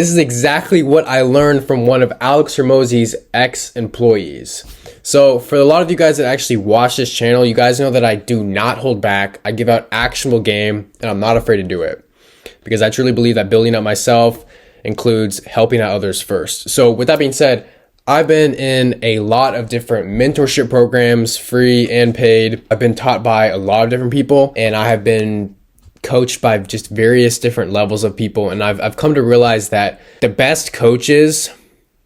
This is exactly what I learned from one of Alex Hormozi's ex-employees. So for a lot of you guys that actually watch this channel, you guys know that I do not hold back. I give out actionable game, and I'm not afraid to do it because I truly believe that building up myself includes helping out others first. So with that being said, I've been in a lot of different mentorship programs, free and paid. I've been taught by a lot of different people, and I have been coached by just various different levels of people. And I've come to realize that the best coaches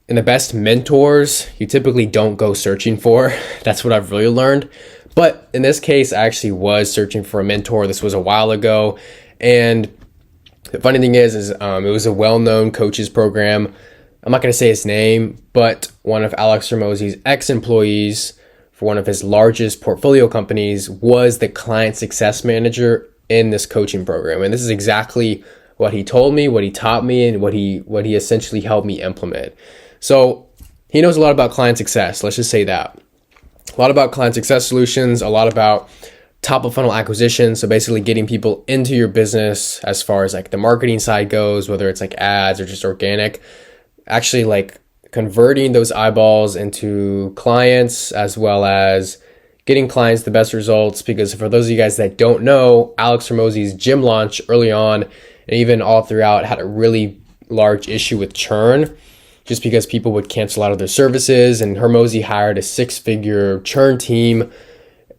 and the best mentors, you typically don't go searching for. That's what I've really learned. But in this case, I actually was searching for a mentor. This was a while ago. And the funny thing is it was a well-known coaches program. I'm not going to say his name, but one of Alex Hormozi's ex-employees for one of his largest portfolio companies was the client success manager in this coaching program. And this is exactly what he told me, what he taught me, and what he essentially helped me implement. So he knows a lot about client success. Let's just say that. A lot about client success solutions, a lot about top of funnel acquisition. So basically getting people into your business as far as like the marketing side goes, whether it's like ads or just organic, actually like converting those eyeballs into clients, as well as getting clients the best results. Because for those of you guys that don't know, Alex Hormozi's gym launch early on and even all throughout had a really large issue with churn, just because people would cancel out of their services, and Hormozi hired a 6-figure churn team,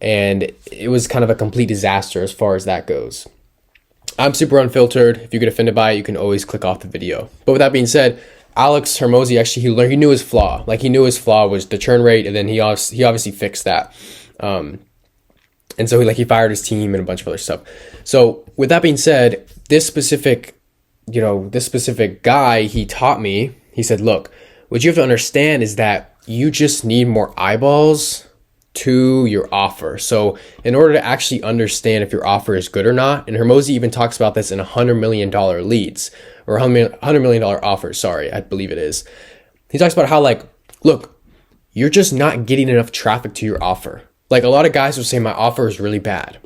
and it was kind of a complete disaster as far as that goes. I'm super unfiltered. If you get offended by it, you can always click off the video. But with that being said, Alex Hormozi actually he knew his flaw. Like he knew his flaw was the churn rate, and then he obviously fixed that. And so he fired his team and a bunch of other stuff. So with that being said, this specific guy, he taught me, he said, look, what you have to understand is that you just need more eyeballs to your offer. So in order to actually understand if your offer is good or not, and Hormozi even talks about this in $100 million leads or $100 million offers, I believe it is. He talks about how look, you're just not getting enough traffic to your offer. Like a lot of guys will say my offer is really bad,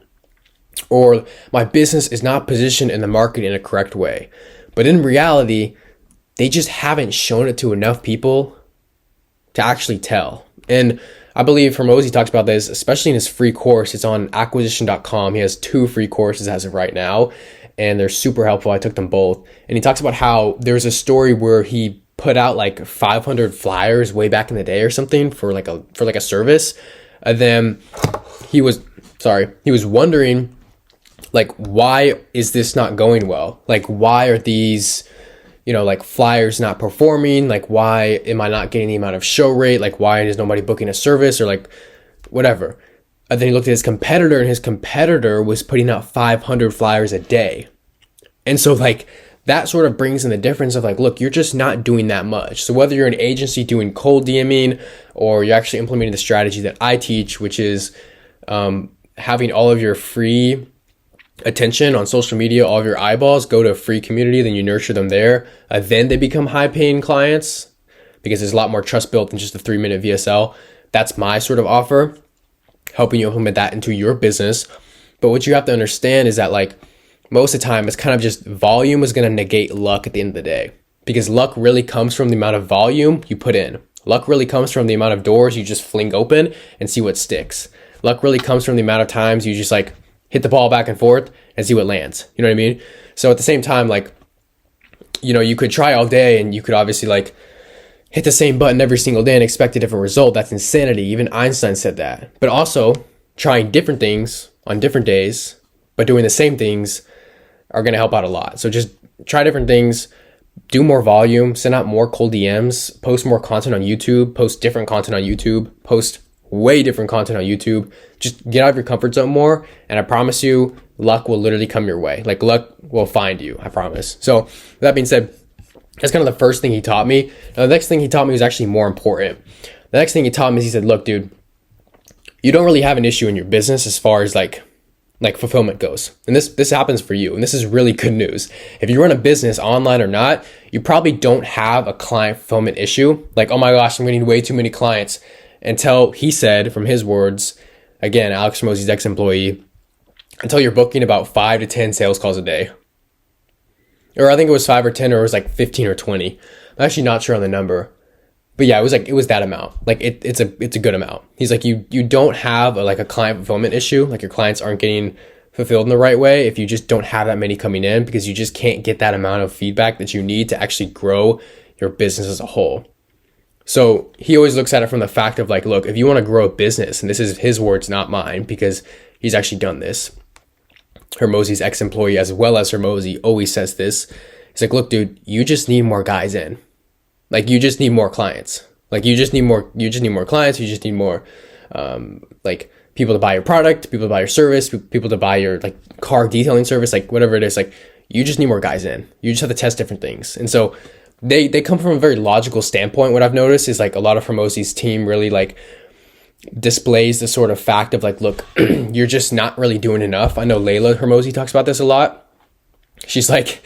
or my business is not positioned in the market in a correct way. But in reality, they just haven't shown it to enough people to actually tell. And I believe Hormozi talks about this, especially in his free course. It's on acquisition.com. He has 2 free courses as of right now, and they're super helpful. I took them both. And he talks about how there's a story where he put out like 500 flyers way back in the day or something for a service. And then he was wondering, like, why is this not going well? Like, why are these, flyers not performing? Like, why am I not getting the amount of show rate? Like, why is nobody booking a service or like whatever? And then he looked at his competitor, and his competitor was putting out 500 flyers a day. And so that sort of brings in the difference of look, you're just not doing that much. So whether you're an agency doing cold DMing or you're actually implementing the strategy that I teach, which is having all of your free attention on social media, all of your eyeballs go to a free community, then you nurture them there. Then they become high paying clients because there's a lot more trust built than just a 3-minute VSL. That's my sort of offer, helping you implement that into your business. But what you have to understand is that most of the time, it's kind of just volume is going to negate luck at the end of the day, because luck really comes from the amount of volume you put in. Luck really comes from the amount of doors you just fling open and see what sticks. Luck really comes from the amount of times you just hit the ball back and forth and see what lands. You know what I mean? So at the same time, you could try all day and you could obviously hit the same button every single day and expect a different result. That's insanity. Even Einstein said that. But also trying different things on different days, but doing the same things are going to help out a lot. So just try different things, do more volume, send out more cold DMs, post more content on YouTube, post different content on YouTube, post way different content on YouTube. Just get out of your comfort zone more. And I promise you, luck will literally come your way. Luck will find you, I promise. So with that being said, that's kind of the first thing he taught me. Now, the next thing he taught me was actually more important. The next thing he taught me is he said, look, dude, you don't really have an issue in your business as far as fulfillment goes. And this happens for you. And this is really good news. If you run a business online or not, you probably don't have a client fulfillment issue. Oh my gosh, I'm getting way too many clients. Until he said, from his words, again, Alex Hormozi's ex-employee, until you're booking about 5 to 10 sales calls a day. or I think it was 5 or 10, or it was like 15 or 20. I'm actually not sure on the number, but yeah, it was that amount. Like it's a good amount. He's like, you don't have a client fulfillment issue. Like your clients aren't getting fulfilled in the right way if you just don't have that many coming in, because you just can't get that amount of feedback that you need to actually grow your business as a whole. So he always looks at it from the fact of like, look, if you want to grow a business, and this is his words, not mine, because he's actually done this. Hormozi's ex-employee, as well as Hormozi, always says this. He's like, look, dude, you just need more guys in. Like, you just need more clients. Like, you just need more clients. You just need more, like, people to buy your product, people to buy your service, people to buy your, like, car detailing service, like, whatever it is. Like, you just need more guys in. You just have to test different things. And so they come from a very logical standpoint. What I've noticed is, like, a lot of Hormozi's team really, like, displays the sort of fact of, like, look, you're just not really doing enough. I know Layla Hormozi talks about this a lot. She's like,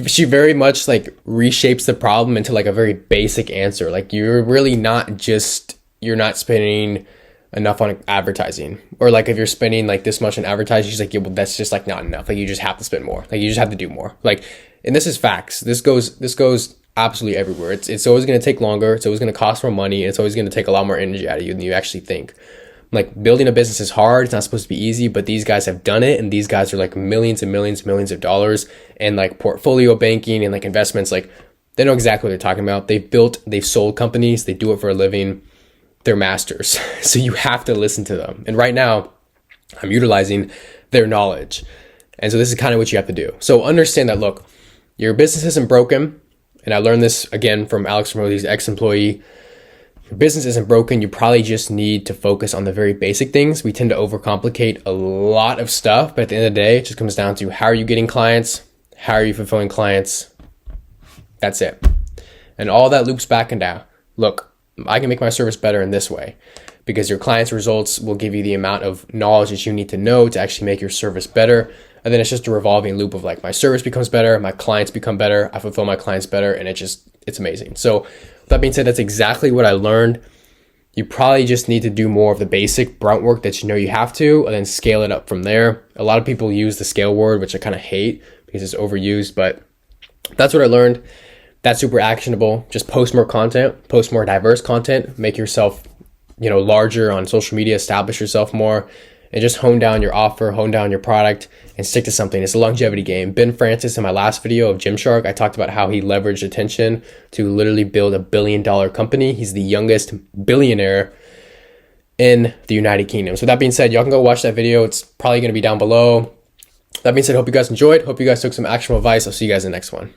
she very much like reshapes the problem into like a very basic answer. Like, you're really you're not spending enough on advertising, or like if you're spending like this much on advertising, she's like, yeah, well, that's just like not enough. Like, you just have to spend more. Like, you just have to do more. Like, and this is facts. This goes absolutely everywhere. It's always going to take longer. It's always going to cost more money. And it's always going to take a lot more energy out of you than you actually think. Like, building a business is hard. It's not supposed to be easy, but these guys have done it. And these guys are like millions and millions of dollars, and like portfolio banking and like investments. Like, they know exactly what they're talking about. They've sold companies. They do it for a living. They're masters. So you have to listen to them. And right now I'm utilizing their knowledge. And so this is kind of what you have to do. So understand that, look, your business isn't broken. And I learned this again from Alex Hormozi's ex-employee. Your business isn't broken. You probably just need to focus on the very basic things. We tend to overcomplicate a lot of stuff, but at the end of the day, it just comes down to, how are you getting clients? How are you fulfilling clients? That's it. And all that loops back into, look, I can make my service better in this way, because your clients' results will give you the amount of knowledge that you need to know to actually make your service better. And then it's just a revolving loop of like, my service becomes better, my clients become better, I fulfill my clients better, and it's amazing. So with that being said, that's exactly what I learned. You probably just need to do more of the basic brunt work that you know you have to, and then scale it up from there. A lot of people use the scale word, which I kind of hate because it's overused, but that's what I learned. That's super actionable. Just post more content, post more diverse content, make yourself, larger on social media, establish yourself more, and just hone down your offer, hone down your product, and stick to something. It's a longevity game. Ben Francis, in my last video of Gymshark, I talked about how he leveraged attention to literally build $1 billion company. He's the youngest billionaire in the United Kingdom. So that being said, y'all can go watch that video. It's probably going to be down below. That being said, hope you guys enjoyed. Hope you guys took some actionable advice. I'll see you guys in the next one.